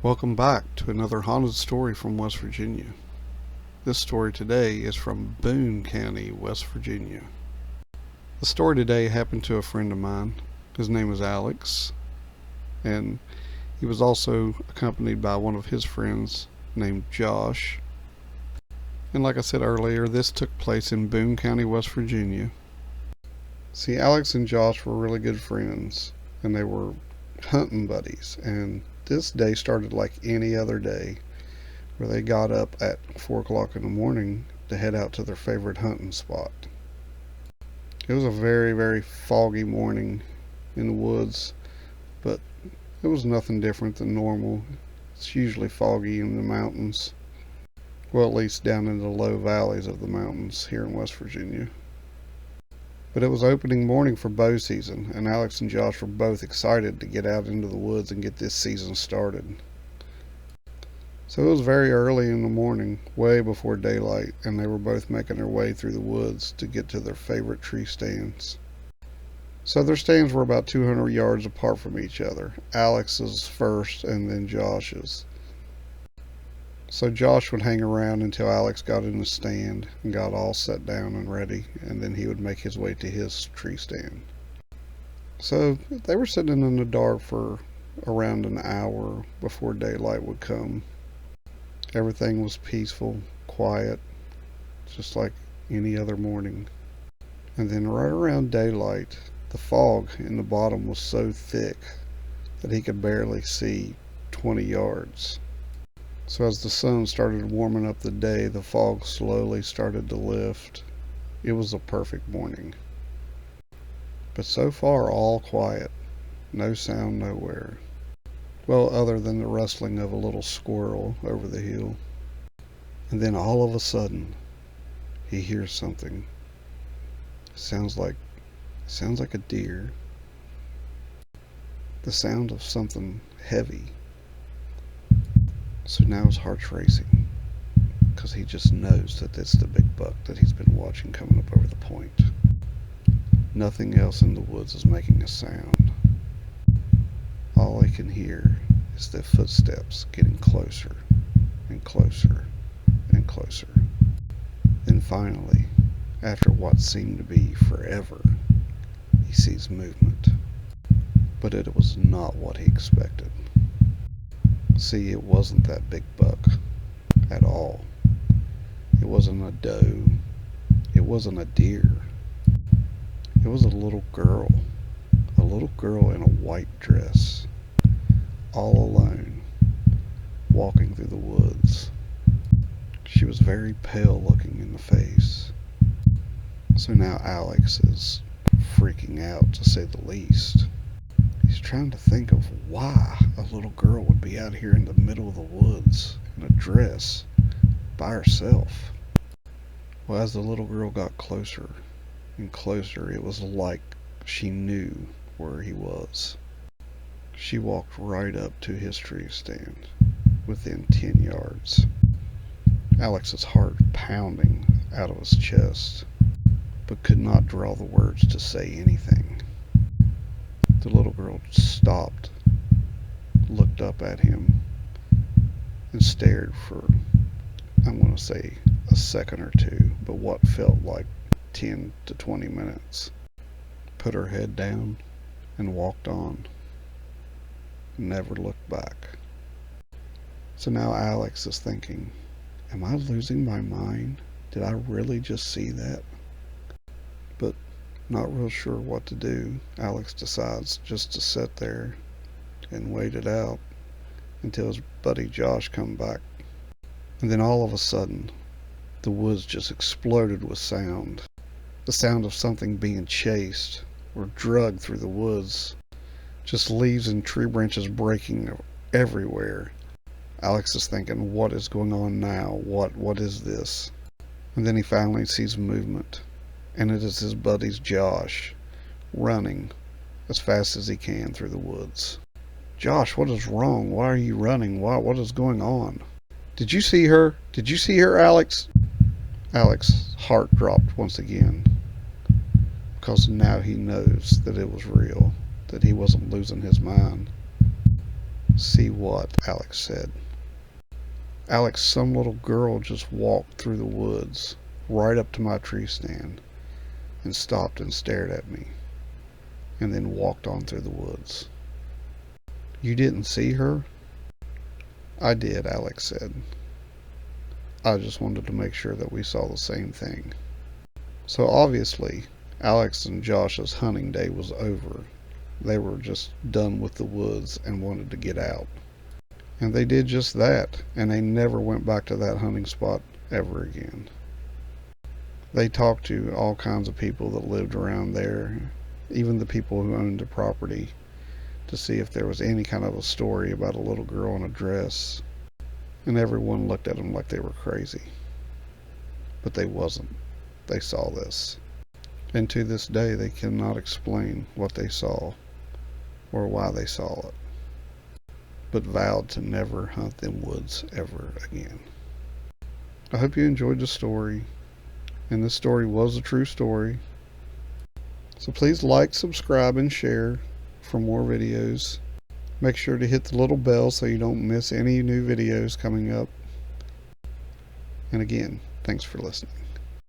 Welcome back to another haunted story from West Virginia. This story today is from Boone County, West Virginia. The story today happened to a friend of mine. His name is Alex, and he was also accompanied by one of his friends named Josh. And like I said earlier, this took place in Boone County, West Virginia. See, Alex and Josh were really good friends, and they were hunting buddies, and this day started like any other day, where they got up at 4 o'clock in the morning to head out to their favorite hunting spot. It was a very, very foggy morning in the woods, but it was nothing different than normal. It's usually foggy in the mountains. Well, at least down in the low valleys of the mountains here in West Virginia. But it was opening morning for bow season, and Alex and Josh were both excited to get out into the woods and get this season started. So it was very early in the morning, way before daylight, and they were both making their way through the woods to get to their favorite tree stands. So their stands were about 200 yards apart from each other. Alex's first and then Josh's. So Josh would hang around until Alex got in the stand and got all set down and ready, and then he would make his way to his tree stand. So they were sitting in the dark for around an hour before daylight would come. Everything was peaceful, quiet, just like any other morning. And then right around daylight, the fog in the bottom was so thick that he could barely see 20 yards. So as the sun started warming up the day, the fog slowly started to lift. It was a perfect morning. But so far, all quiet. No sound nowhere. Well, other than the rustling of a little squirrel over the hill. And then all of a sudden, he hears something. Sounds like a deer. The sound of something heavy. So now his heart's racing, because he just knows that it's the big buck that he's been watching coming up over the point. Nothing else in the woods is making a sound. All he can hear is the footsteps getting closer and closer and closer. Then finally, after what seemed to be forever, he sees movement. But it was not what he expected. See, it wasn't that big buck at all. It wasn't a doe. It wasn't a deer. It was a little girl in a white dress, all alone, walking through the woods. She was very pale looking in the face. So now Alex is freaking out, to say the least. He's trying to think of why a little girl would be out here in the middle of the woods in a dress by herself. Well, as the little girl got closer and closer, it was like she knew where he was. She walked right up to his tree stand, within 10 yards. Alex's heart pounding out of his chest, but could not draw the words to say anything. The little girl stopped, looked up at him, and stared for, I'm going to say, a second or two, but what felt like 10 to 20 minutes. Put her head down and walked on. Never looked back. So now Alex is thinking, am I losing my mind? Did I really just see that? But not real sure what to do, Alex decides just to sit there and wait it out until his buddy Josh come back. And then all of a sudden, the woods just exploded with sound. The sound of something being chased or dragged through the woods. Just leaves and tree branches breaking everywhere. Alex is thinking, what is going on now? What is this? And then he finally sees movement. And it is his buddy Josh, running as fast as he can through the woods. Josh, what is wrong? Why are you running? What is going on? Did you see her? Did you see her, Alex? Alex's heart dropped once again, because now he knows that it was real, that he wasn't losing his mind. See what? Alex said. Alex, some little girl just walked through the woods right up to my tree stand and stopped and stared at me and then walked on through the woods. You didn't see her? I did, Alex said. I just wanted to make sure that we saw the same thing. So obviously, Alex and Josh's hunting day was over. They were just done with the woods and wanted to get out. And they did just that, and they never went back to that hunting spot ever again. They talked to all kinds of people that lived around there, even the people who owned the property, to see if there was any kind of a story about a little girl in a dress. And everyone looked at them like they were crazy. But they wasn't. They saw this. And to this day, they cannot explain what they saw or why they saw it, but vowed to never hunt them woods ever again. I hope you enjoyed the story, and this story was a true story. So please like, subscribe, and share for more videos. Make sure to hit the little bell so you don't miss any new videos coming up. And again, thanks for listening.